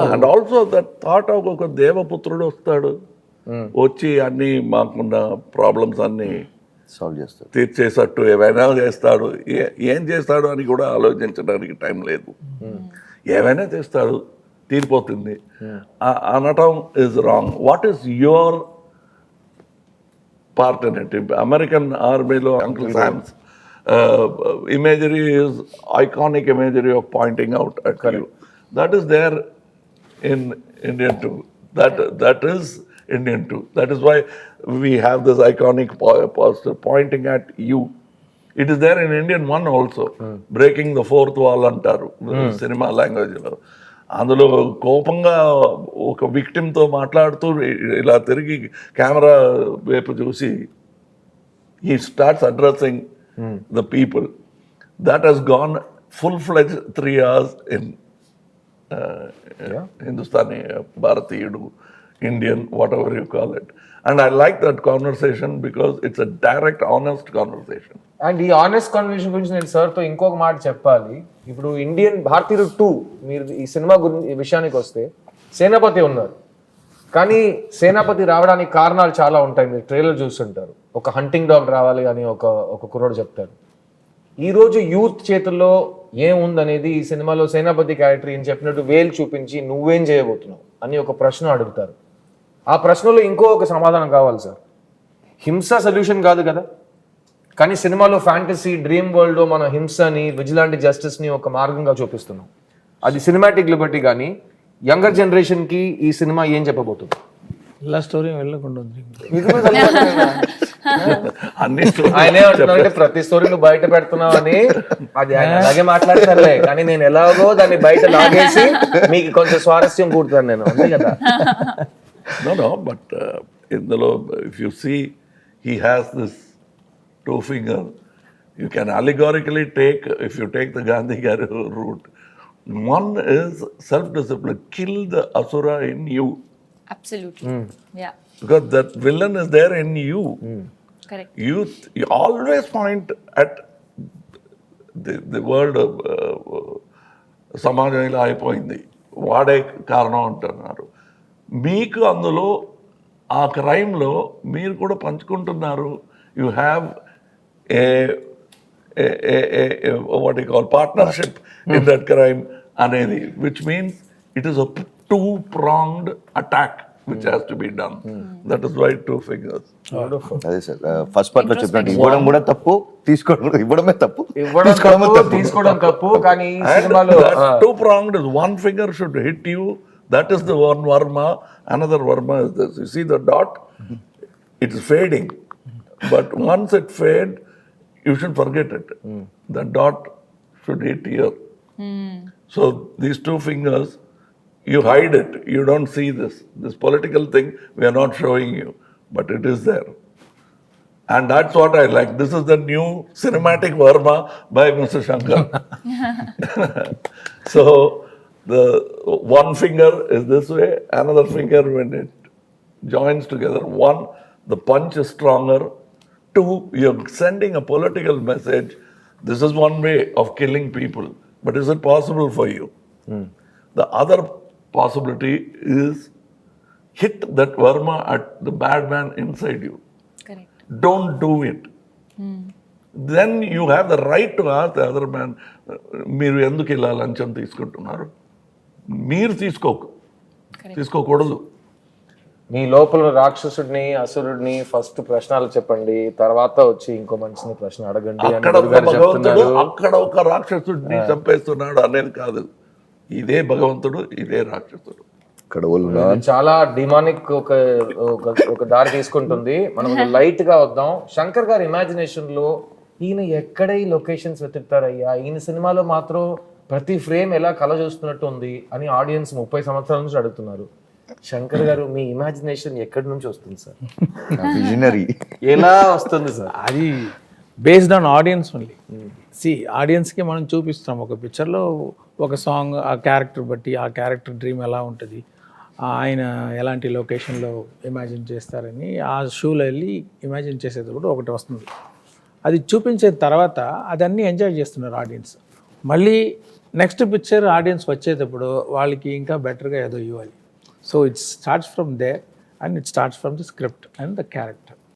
And also that thought of ఒక దేవపుత్రుడు వస్తాడు, వచ్చి అన్ని మాకున్న ప్రాబ్లమ్స్ అన్ని సాల్వ్ చేస్తారు. తీర్చేసట్టు ఏమైనా చేస్తాడు. ఏం చేస్తాడు అని కూడా ఆలోచించడానికి టైం లేదు. ఏమైనా చేస్తాడు, తీరిపోతుంది అనటం is wrong. What is your part in it? American Army lo Uncle Sam's imagery is iconic imagery of pointing out at you. That is there in Indian too. That is Indian too. That is why we have this iconic poster pointing at you. It is there in Indian one also. Breaking the fourth wall antaru cinema language lo. అందులో కోపంగా ఒక విక్టిమ్తో మాట్లాడుతూ ఇలా తిరిగి camera వైపు చూసి he starts addressing the people. That has gone full-fledged 3 hours in Hindustani, Bharatiyudu, Indian, whatever you call it. And I like that conversation because it's a direct, honest conversation. And ఈ honest conversation గురించి నేను సార్తో ఇంకొక మాట చెప్పాలి. ఇప్పుడు Indian భారతీయుడు 2 మీరు ఈ సినిమా గురించి విషయానికి వస్తే సేనాపతి ఉన్నారు, కానీ సేనాపతి రావడానికి కారణాలు చాలా ఉంటాయి. మీరు ట్రైలర్ చూస్తుంటారు, ఒక హంటింగ్ డాగ్ రావాలి అని ఒక కుర్రోడు చెప్తారు. ఈరోజు యూత్ చేతుల్లో ఏముందనేది ఈ సినిమాలో సేనాపతి క్యారెక్టర్ ఏం చెప్పినట్టు వేలు చూపించి నువ్వేం చేయబోతున్నావు అని ఒక ప్రశ్న అడుగుతారు. ఆ ప్రశ్నలో ఇంకో ఒక సమాధానం కావాలి సార్. హింస సొల్యూషన్ కాదు కదా, కానీ సినిమాలో ఫ్యాంటసీ డ్రీమ్ వరల్డ్లో మన హింసని, విజిలాంటి జస్టిస్ని ఒక మార్గంగా చూపిస్తున్నాం. అది సినిమాటిక్ లిబర్టీ. కానీ యంగర్ జనరేషన్కి ఈ సినిమా ఏం చెప్పబోతుంది? ఇలా స్టోరీ వెళ్ళకుండా ఉంది. ఆయనే అంటున్నారంటే ప్రతి స్టోరీ నువ్వు బయట పెడుతున్నావు అని. అది ఆయన అలాగే మాట్లాడతారులే, కానీ నేను ఎలాగో దాన్ని బయట లాగేసి మీకు కొంచెం స్వారస్యం కూడుతాను నేను, అంతే కదా. No, but ఇందులో if you see, he has this 2 finger. You can allegorically take, if you take the Gandhi route, one is self-discipline. Kill the asura in you. Absolutely. Yeah. Because that villain is there in you. Correct. You always point at the world of సమాజం ఇలా అయిపోయింది, వాడే కారణం అంటున్నారు. మీకు అందులో ఆ క్రైమ్లో మీరు కూడా పంచుకుంటున్నారు. You have what you call partnership in that crime అనేది, which means it is a 2-pronged attack which has to be done. That is why 2 fingers. అదే సార్, ఫస్ట్ పార్ట్ లో చెప్పినట్టు ఇవ్వడం కూడా తప్పు, తీసుకోవడం కూడా, ఇవ్వడమే తప్పు, తీసుకోవడం తప్పు. కానీ ఈ సినిమాలో 2-pronged is one finger should hit you. That is the one varma. Another varma is this. You see the dot? It is fading. But once it fades, you should forget it. The dot should hit here. So these 2 fingers, you hide it. You don't see this. This political thing, we are not showing you. But it is there. And that's what I like. This is the new cinematic varma by Mr. Shankar. So the one finger is this way, another finger when it joins together. 1, the punch is stronger. 2, you're sending a political message. This is one way of killing people, but is it possible for you? The other possibility is hit that varma at the bad man inside you. Correct. Don't do it. Then you have the right to ask the other man, మీరు ఎందుకు ఇలా లంచం తీసుకుంటున్నారు? మీరు తీసుకోకూడదు. మీ లోపల రాక్షసుడిని, అసురుడిని first ప్రశ్నలు చెప్పండి, తర్వాత వచ్చి ఇంకో మనిషిని ప్రశ్న అడగండి. అక్కడ ఒక రాక్షసుడిని చంపేస్తున్నాడు అనేది కాదు. ఇదే భగవంతుడు, ఇదే రాక్షసుడు. చాలా డిమానిక్ ఒక దారి తీసుకుంటుంది. మనం లైట్ గా వద్దాం. శంకర్ గారి ఇమాజినేషన్ లో ఈయన ఎక్కడ ఈ లొకేషన్స్ వెతుకుతారయ్యా, ఈయన సినిమాలో మాత్రం ప్రతి ఫ్రేమ్ ఎలా కళ చూస్తున్నట్టు ఉంది అని ఆడియన్స్ 30 సంవత్సరాల నుంచి అడుగుతున్నారు. శంకర్ గారు, మీ ఇమాజినేషన్ ఎక్కడి నుంచి వస్తుంది సార్? విజనరీ ఎలా వస్తుంది సార్? అది బేస్డ్ ఆన్ ఆడియన్స్ ఓన్లీ. ఆడియన్స్కి మనం చూపిస్తాం ఒక పిక్చర్లో ఒక సాంగ్, ఆ క్యారెక్టర్ బట్టి ఆ క్యారెక్టర్ డ్రీమ్ ఎలా ఉంటుంది, ఆయన ఎలాంటి లొకేషన్లో ఇమాజిన్ చేస్తారని ఆ షూలో వెళ్ళి ఇమాజిన్ చేసేటప్పుడు ఒకటి వస్తుంది. అది చూపించిన తర్వాత అదన్నీ ఎంజాయ్ చేస్తున్నారు ఆడియన్స్. మళ్ళీ నెక్స్ట్ పిక్చర్ ఆడియన్స్ వచ్చేటప్పుడు వాళ్ళకి ఇంకా బెటర్గా ఏదో ఇవ్వాలి. So it starts from there and it starts from the script and the character.